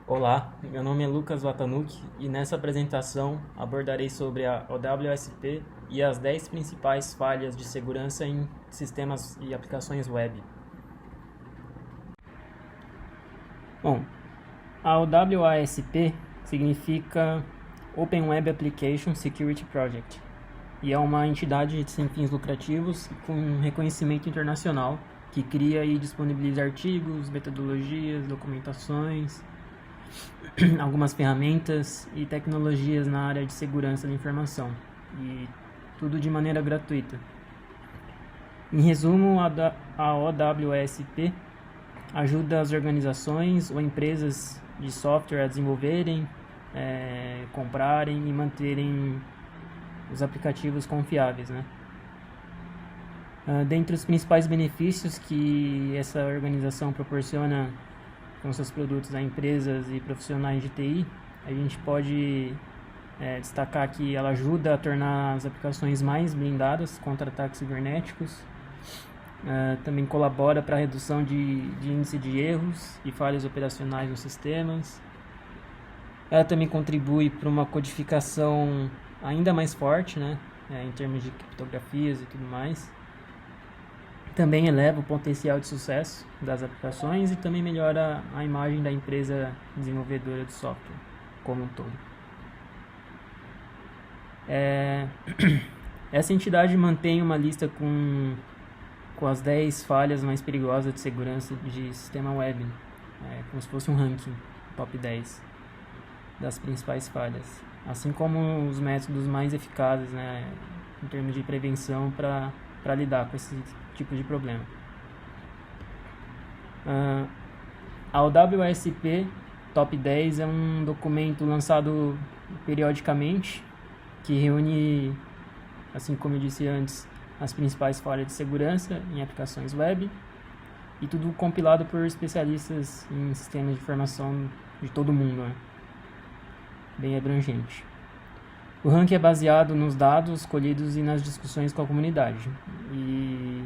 Olá, meu nome é Lucas Watanuki e nessa apresentação abordarei sobre a OWSP e as 10 principais falhas de segurança em sistemas e aplicações web. Bom, a OWASP significa Open Web Application Security Project e é uma entidade sem fins lucrativos com reconhecimento internacional que cria e disponibiliza artigos, metodologias, documentações, algumas ferramentas e tecnologias na área de segurança da informação, e tudo de maneira gratuita. Em resumo, a OWSP ajuda as organizações ou empresas de software a desenvolverem, comprarem e manterem os aplicativos confiáveis, né? Dentre os principais benefícios que essa organização proporciona com seus produtos a empresas e profissionais de TI, a gente pode destacar que ela ajuda a tornar as aplicações mais blindadas contra ataques cibernéticos, também colabora para a redução de índice de erros e falhas operacionais nos sistemas. Ela também contribui para uma codificação ainda mais forte, né, em termos de criptografias e tudo mais. Também eleva o potencial de sucesso das aplicações e também melhora a imagem da empresa desenvolvedora de software como um todo. Essa entidade mantém uma lista com as 10 falhas mais perigosas de segurança de sistema web, como se fosse um ranking, top 10 das principais falhas, assim como os métodos mais eficazes, né, em termos de prevenção para lidar com esse tipo de problema. A OWSP Top 10 é um documento lançado periodicamente que reúne, assim como eu disse antes, as principais falhas de segurança em aplicações web, e tudo compilado por especialistas em sistemas de informação de todo mundo, né? Bem abrangente. O ranking é baseado nos dados colhidos e nas discussões com a comunidade, e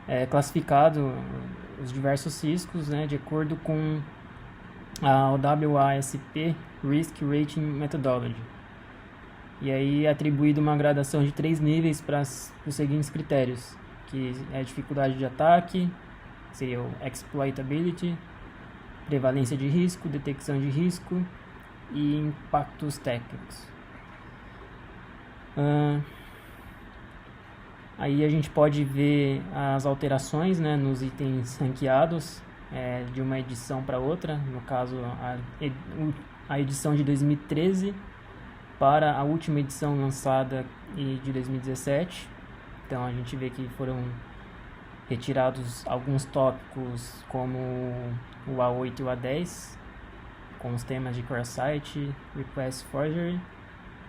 é classificado os diversos riscos, né, de acordo com a WASP Risk Rating Methodology. E aí é atribuído uma gradação de 3 níveis para os seguintes critérios, que é a dificuldade de ataque, seria o exploitability, prevalência de risco, detecção de risco e impactos técnicos. Aí a gente pode ver as alterações, né, nos itens ranqueados de uma edição para outra, no caso a edição de 2013 para a última edição lançada de 2017. Então a gente vê que foram retirados alguns tópicos como o A8 e o A10, com os temas de cross-site, request forgery,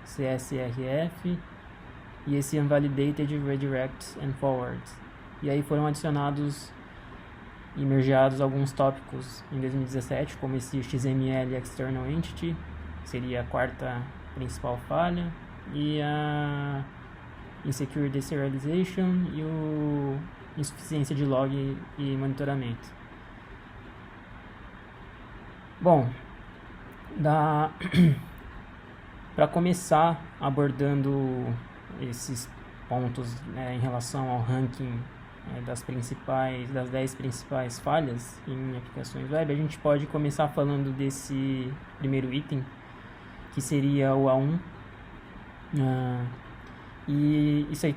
CSRF e esse Unvalidated Redirects and Forwards. E aí foram adicionados e mergeados alguns tópicos em 2017, como esse XML External Entity, que seria a quarta principal falha, e a Insecure Deserialization e o insuficiência de log e monitoramento. Bom, para começar abordando esses pontos, em relação ao ranking das 10 principais falhas em aplicações web, a gente pode começar falando desse primeiro item, que seria o A1. E isso aí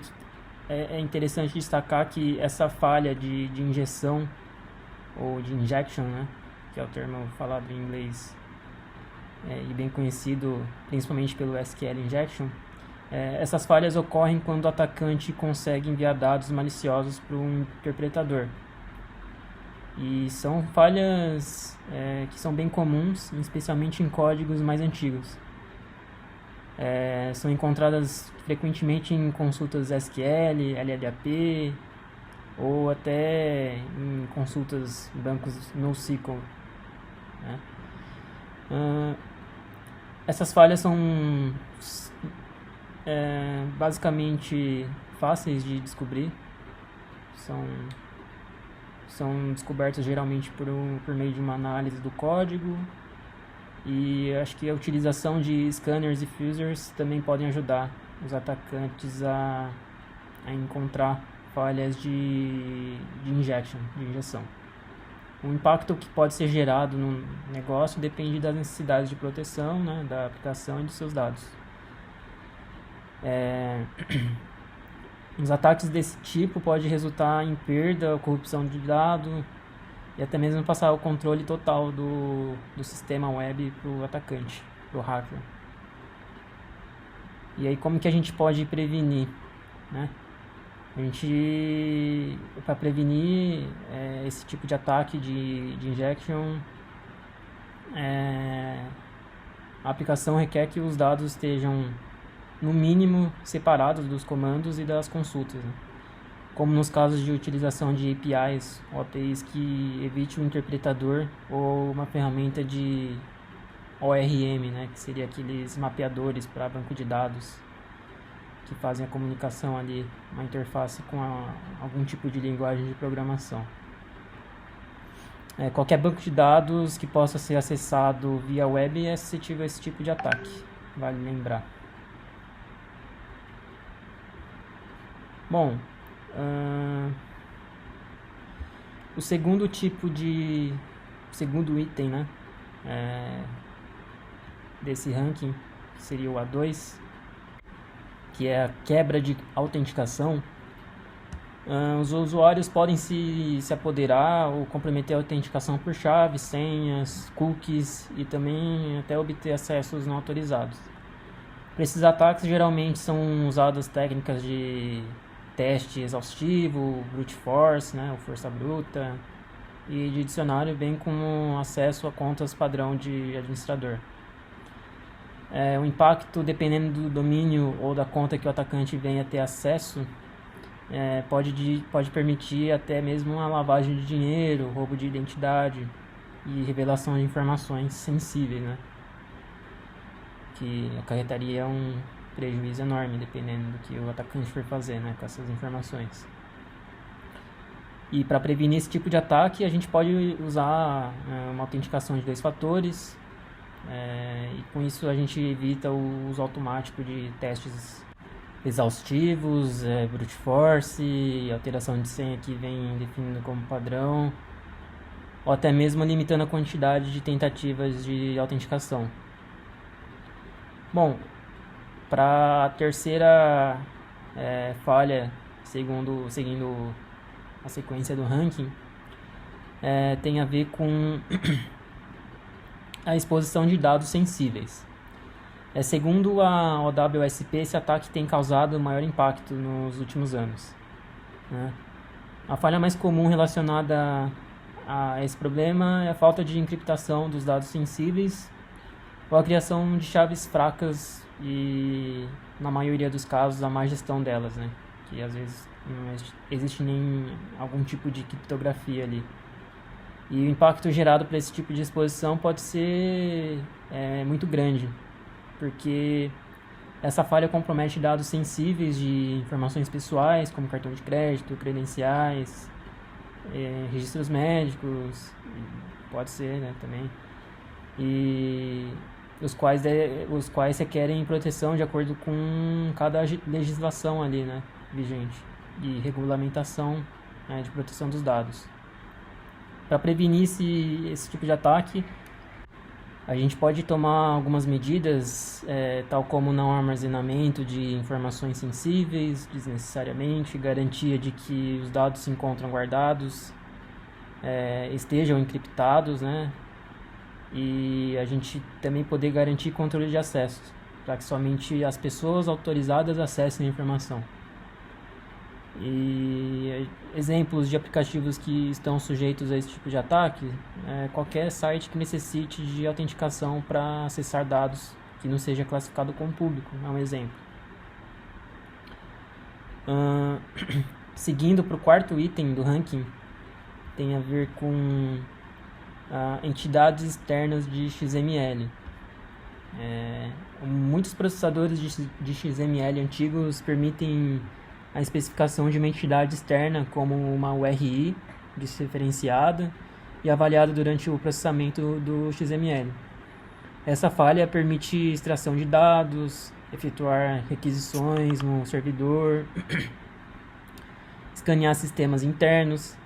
é interessante destacar que essa falha de injeção, ou de injection, né, que é o termo falado em inglês e bem conhecido principalmente pelo SQL Injection, essas falhas ocorrem quando o atacante consegue enviar dados maliciosos para um interpretador. E são falhas que são bem comuns, especialmente em códigos mais antigos. São encontradas frequentemente em consultas SQL, LLAP ou até em consultas bancos NoSQL, né? Essas falhas são basicamente fáceis de descobrir, são descobertas geralmente por meio de uma análise do código E acho que a utilização de scanners e fusers também podem ajudar os atacantes a encontrar falhas de injeção. O impacto que pode ser gerado no negócio depende das necessidades de proteção, né, da aplicação e de seus dados. Os ataques desse tipo podem resultar em perda ou corrupção de dado e até mesmo passar o controle total do sistema web para o atacante, para o hacker. E aí como que a gente pode prevenir, né? Para prevenir esse tipo de ataque de injection, a aplicação requer que os dados estejam no mínimo separados dos comandos e das consultas, né? Como nos casos de utilização de APIs ou APIs que evite o interpretador ou uma ferramenta de ORM, né, que seria aqueles mapeadores para banco de dados que fazem a comunicação ali, uma interface com algum tipo de linguagem de programação. Qualquer banco de dados que possa ser acessado via web é suscetível a esse tipo de ataque, vale lembrar. Bom, o segundo item, né, desse ranking, que seria o A2, que é a quebra de autenticação. Os usuários podem se apoderar ou comprometer a autenticação por chaves, senhas, cookies e também até obter acessos não autorizados. Para esses ataques, geralmente são usadas técnicas de teste exaustivo, brute force, né, ou força bruta, e de dicionário, bem como acesso a contas padrão de administrador. O impacto, dependendo do domínio ou da conta que o atacante venha ter acesso, pode permitir até mesmo uma lavagem de dinheiro, roubo de identidade e revelação de informações sensíveis, né, que acarretaria um prejuízo enorme, dependendo do que o atacante for fazer, né, com essas informações. E para prevenir esse tipo de ataque, a gente pode usar uma autenticação de 2 fatores, e com isso a gente evita o uso automático de testes exaustivos, brute force, alteração de senha que vem definido como padrão, ou até mesmo limitando a quantidade de tentativas de autenticação. Bom, para a terceira falha, seguindo a sequência do ranking, tem a ver com a exposição de dados sensíveis. Segundo a OWSP, esse ataque tem causado maior impacto nos últimos anos, né? A falha mais comum relacionada a esse problema é a falta de encriptação dos dados sensíveis ou a criação de chaves fracas e, na maioria dos casos, a má gestão delas, né? Que às vezes não existe nem algum tipo de criptografia ali. E o impacto gerado por esse tipo de exposição pode ser muito grande, porque essa falha compromete dados sensíveis de informações pessoais, como cartão de crédito, credenciais, registros médicos, pode ser, né, também, e os quais requerem proteção de acordo com cada legislação ali, né, vigente, de regulamentação, né, de proteção dos dados. Para prevenir esse tipo de ataque, a gente pode tomar algumas medidas, tal como não armazenamento de informações sensíveis desnecessariamente, garantia de que os dados se encontram guardados, estejam encriptados, né? E a gente também poder garantir controle de acesso, para que somente as pessoas autorizadas acessem a informação. E exemplos de aplicativos que estão sujeitos a esse tipo de ataque, qualquer site que necessite de autenticação para acessar dados que não seja classificado como público, é um exemplo. Seguindo para o quarto item do ranking, tem a ver com entidades externas de XML. Muitos processadores de XML antigos permitem a especificação de uma entidade externa como uma URI desreferenciada e avaliada durante o processamento do XML. Essa falha permite extração de dados, efetuar requisições no servidor, escanear sistemas internos,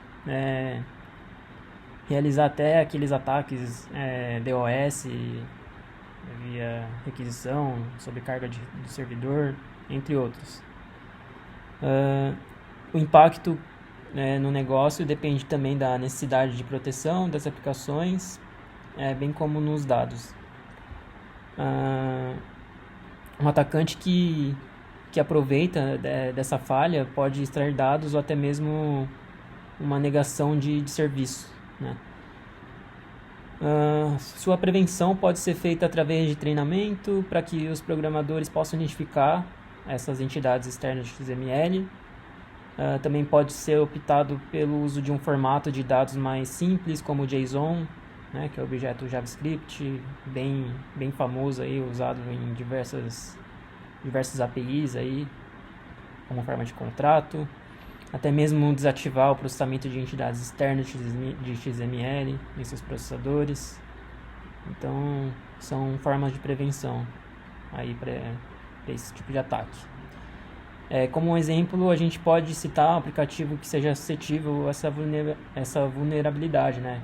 realizar até aqueles ataques DOS via requisição, sobrecarga do servidor, entre outros. O impacto no negócio depende também da necessidade de proteção das aplicações, bem como nos dados. Um atacante que aproveita dessa falha pode extrair dados ou até mesmo uma negação de serviço, né? Sua prevenção pode ser feita através de treinamento para que os programadores possam identificar essas entidades externas de XML. Também pode ser optado pelo uso de um formato de dados mais simples, como o JSON, né, que é o objeto JavaScript, bem famoso aí, usado em diversas APIs aí, como forma de contrato. Até mesmo desativar o processamento de entidades externas de XML em seus processadores. Então, são formas de prevenção aí para esse tipo de ataque. Como um exemplo, a gente pode citar um aplicativo que seja suscetível a essa vulnerabilidade, né?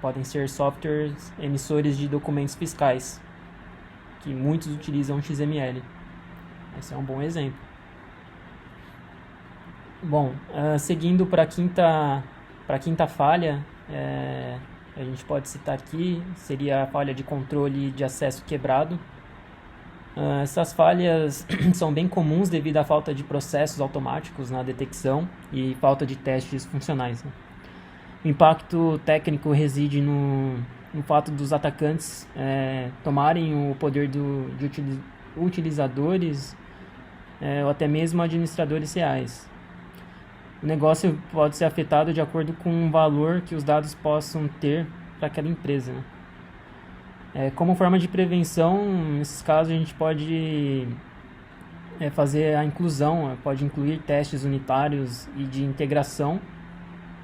Podem ser softwares emissores de documentos fiscais, que muitos utilizam XML. Esse é um bom exemplo. Bom, seguindo para a quinta falha, a gente pode citar aqui, seria a falha de controle de acesso quebrado. Essas falhas são bem comuns devido à falta de processos automáticos na detecção e falta de testes funcionais, né? O impacto técnico reside no fato dos atacantes tomarem o poder de utilizadores ou até mesmo administradores reais. O negócio pode ser afetado de acordo com o valor que os dados possam ter para aquela empresa, né? Como forma de prevenção, nesses casos a gente pode fazer a inclusão, pode incluir testes unitários e de integração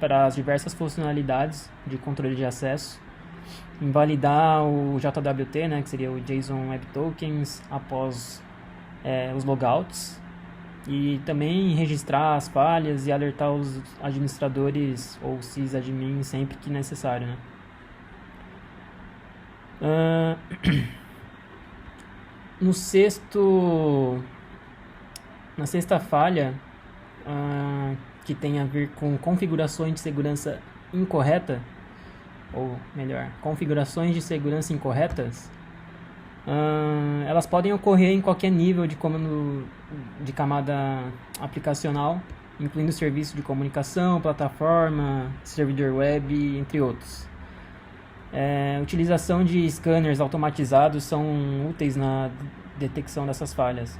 para as diversas funcionalidades de controle de acesso, invalidar o JWT, né, que seria o JSON Web Tokens, após os logouts, e também registrar as falhas e alertar os administradores ou sysadmin sempre que necessário, né? Na sexta falha, que tem a ver com configurações de segurança incorreta, ou melhor, configurações de segurança incorretas, elas podem ocorrer em qualquer nível de comando de camada aplicacional, incluindo serviço de comunicação, plataforma, servidor web, entre outros. Utilização de scanners automatizados são úteis na detecção dessas falhas.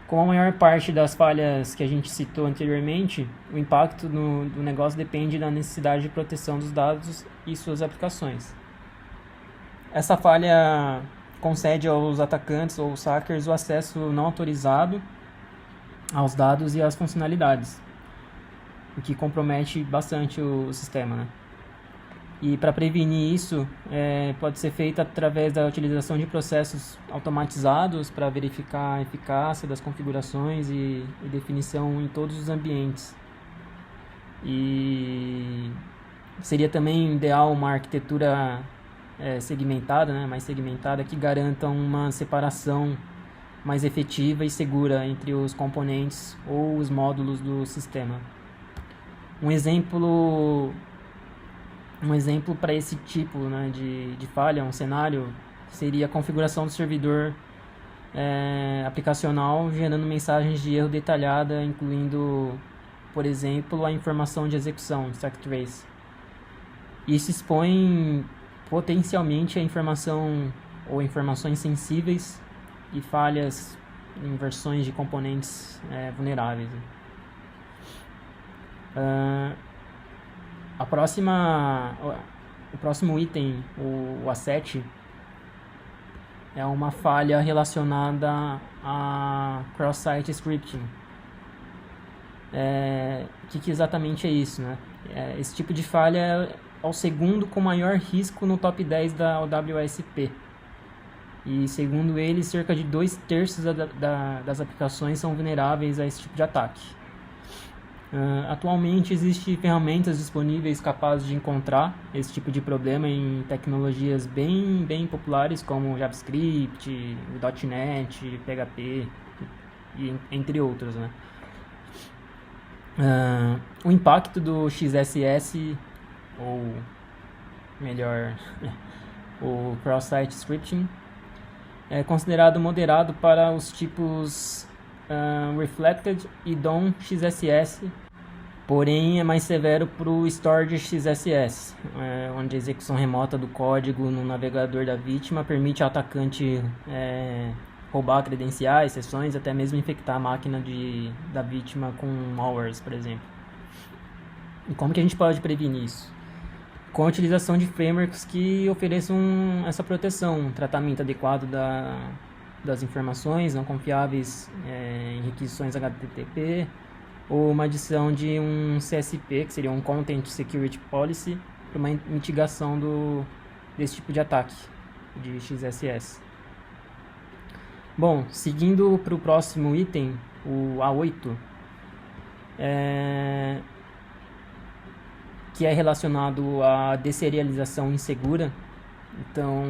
Como a maior parte das falhas que a gente citou anteriormente, o impacto do negócio depende da necessidade de proteção dos dados e suas aplicações. Essa falha concede aos atacantes ou hackers o acesso não autorizado aos dados e às funcionalidades, o que compromete bastante o sistema, né? E para prevenir isso, pode ser feito através da utilização de processos automatizados para verificar a eficácia das configurações e definição em todos os ambientes. E seria também ideal uma arquitetura segmentada, né, mais segmentada, que garanta uma separação mais efetiva e segura entre os componentes ou os módulos do sistema. Um exemplo para esse tipo, né, de falha, um cenário, seria a configuração do servidor aplicacional gerando mensagens de erro detalhada, incluindo, por exemplo, a informação de execução, stack trace. Isso expõe potencialmente a informação ou informações sensíveis e falhas em versões de componentes vulneráveis. O próximo item, o A7, é uma falha relacionada a cross-site scripting. Que exatamente é isso, né? Esse tipo de falha é o segundo com maior risco no top 10 da OWASP. E segundo ele, cerca de 2/3 das aplicações são vulneráveis a esse tipo de ataque. Atualmente existem ferramentas disponíveis capazes de encontrar esse tipo de problema em tecnologias bem populares como JavaScript, .NET, PHP, entre outros, né? O impacto do XSS, ou melhor, o Cross-Site Scripting, é considerado moderado para os tipos Reflected e DOM XSS, porém é mais severo para o Stored XSS, onde a execução remota do código no navegador da vítima permite ao atacante roubar credenciais, sessões, até mesmo infectar a máquina da vítima com malwares, por exemplo. E como que a gente pode prevenir isso? Com a utilização de frameworks que ofereçam essa proteção, um tratamento adequado das informações não confiáveis em requisições HTTP, ou uma adição de um CSP, que seria um Content Security Policy, para uma mitigação desse tipo de ataque de XSS. Bom, seguindo para o próximo item, o A8, que é relacionado à deserialização insegura. Então,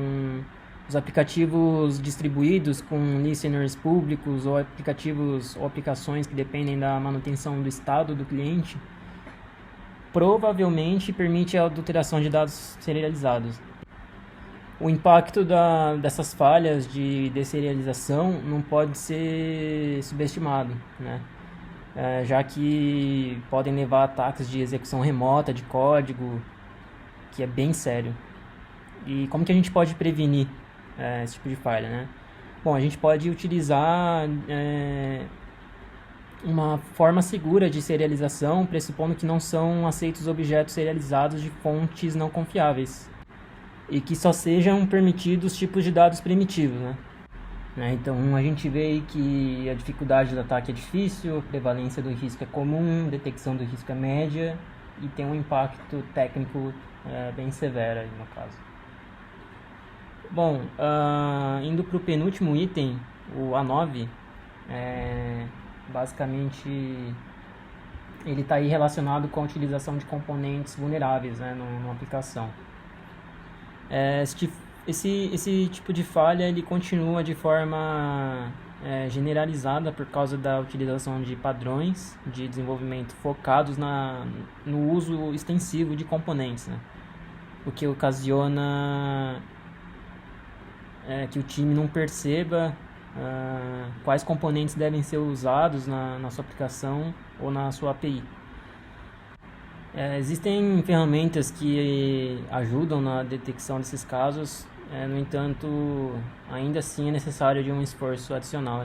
os aplicativos distribuídos com listeners públicos ou aplicativos ou aplicações que dependem da manutenção do estado do cliente provavelmente permite a adulteração de dados serializados. O impacto dessas falhas de deserialização não pode ser subestimado, né? Já que podem levar a ataques de execução remota de código, que é bem sério. E como que a gente pode prevenir esse tipo de falha, né? Bom, a gente pode utilizar uma forma segura de serialização, pressupondo que não são aceitos objetos serializados de fontes não confiáveis e que só sejam permitidos tipos de dados primitivos, né? Então a gente vê aí que a dificuldade do ataque é difícil, a prevalência do risco é comum, a detecção do risco é média e tem um impacto técnico bem severo aí no caso. Bom, indo para o penúltimo item, o A9, basicamente ele está aí relacionado com a utilização de componentes vulneráveis, né, numa aplicação. Esse tipo de falha ele continua de forma generalizada por causa da utilização de padrões de desenvolvimento focados no uso extensivo de componentes, né? O que ocasiona que o time não perceba quais componentes devem ser usados na sua aplicação ou na sua API. Existem ferramentas que ajudam na detecção desses casos, no entanto, ainda assim é necessário de um esforço adicional.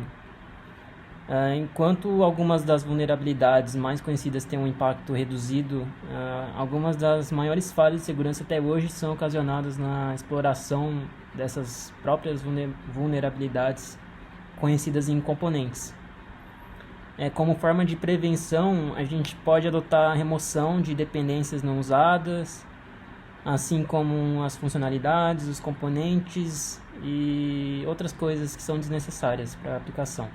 Enquanto algumas das vulnerabilidades mais conhecidas têm um impacto reduzido, algumas das maiores falhas de segurança até hoje são ocasionadas na exploração dessas próprias vulnerabilidades conhecidas em componentes. Como forma de prevenção, a gente pode adotar a remoção de dependências não usadas, assim como as funcionalidades, os componentes e outras coisas que são desnecessárias para a aplicação.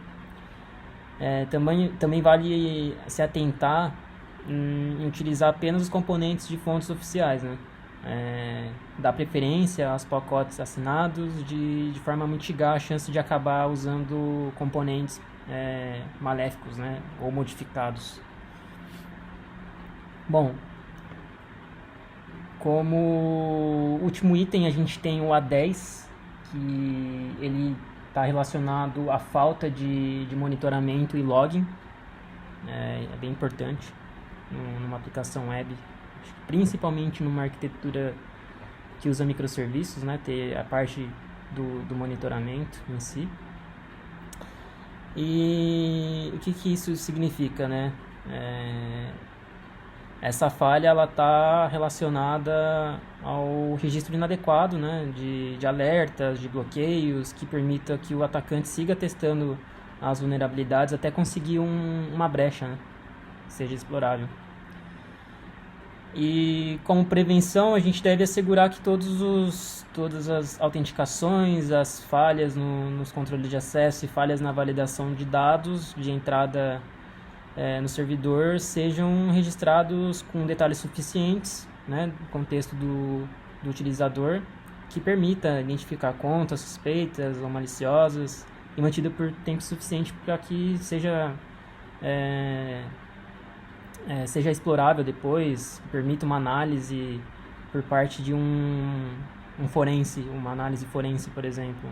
Também vale se atentar em utilizar apenas os componentes de fontes oficiais, né? Dar preferência aos pacotes assinados de forma a mitigar a chance de acabar usando componentes maléficos, né, ou modificados. Bom, como último item a gente tem o A10, que ele está relacionado à falta de monitoramento e login. É bem importante numa aplicação web, principalmente numa arquitetura que usa microserviços, né, ter a parte do monitoramento em si. E o que isso significa, né? Essa falha ela está relacionada ao registro inadequado, né, de alertas, de bloqueios, que permita que o atacante siga testando as vulnerabilidades até conseguir uma brecha, né, que seja explorável. E como prevenção, a gente deve assegurar que todas as autenticações, as falhas nos controles de acesso e falhas na validação de dados de entrada no servidor sejam registrados com detalhes suficientes, né, no contexto do utilizador, que permita identificar contas suspeitas ou maliciosas e mantida por tempo suficiente para que seja explorável depois, permita uma análise por parte de um forense, uma análise forense, por exemplo.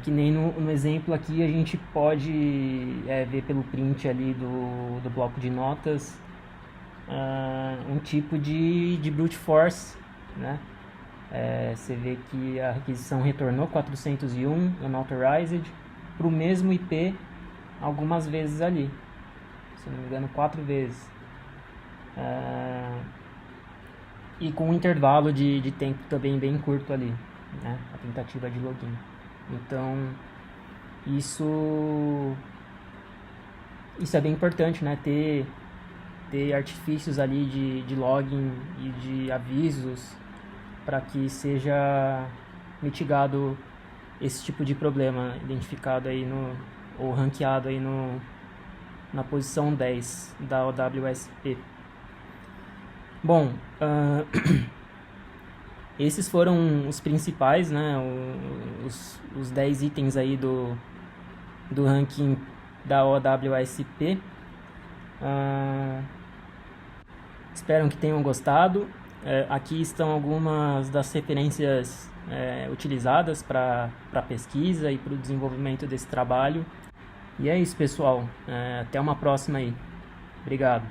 Que nem no exemplo aqui a gente pode ver pelo print ali do bloco de notas um tipo de brute force, né? Você vê que a requisição retornou 401 unauthorized para o mesmo IP algumas vezes ali, se não me engano 4 vezes, e com um intervalo de tempo também bem curto ali, né? A tentativa de login. Então isso é bem importante, né? Ter artifícios ali de login e de avisos para que seja mitigado esse tipo de problema identificado aí ou ranqueado aí na posição 10 da OWSP. Bom, esses foram os principais, né, os 10 itens aí do ranking da OWSP. Espero que tenham gostado. Aqui estão algumas das referências utilizadas para pesquisa e para o desenvolvimento desse trabalho. E é isso, pessoal. Até uma próxima aí. Obrigado.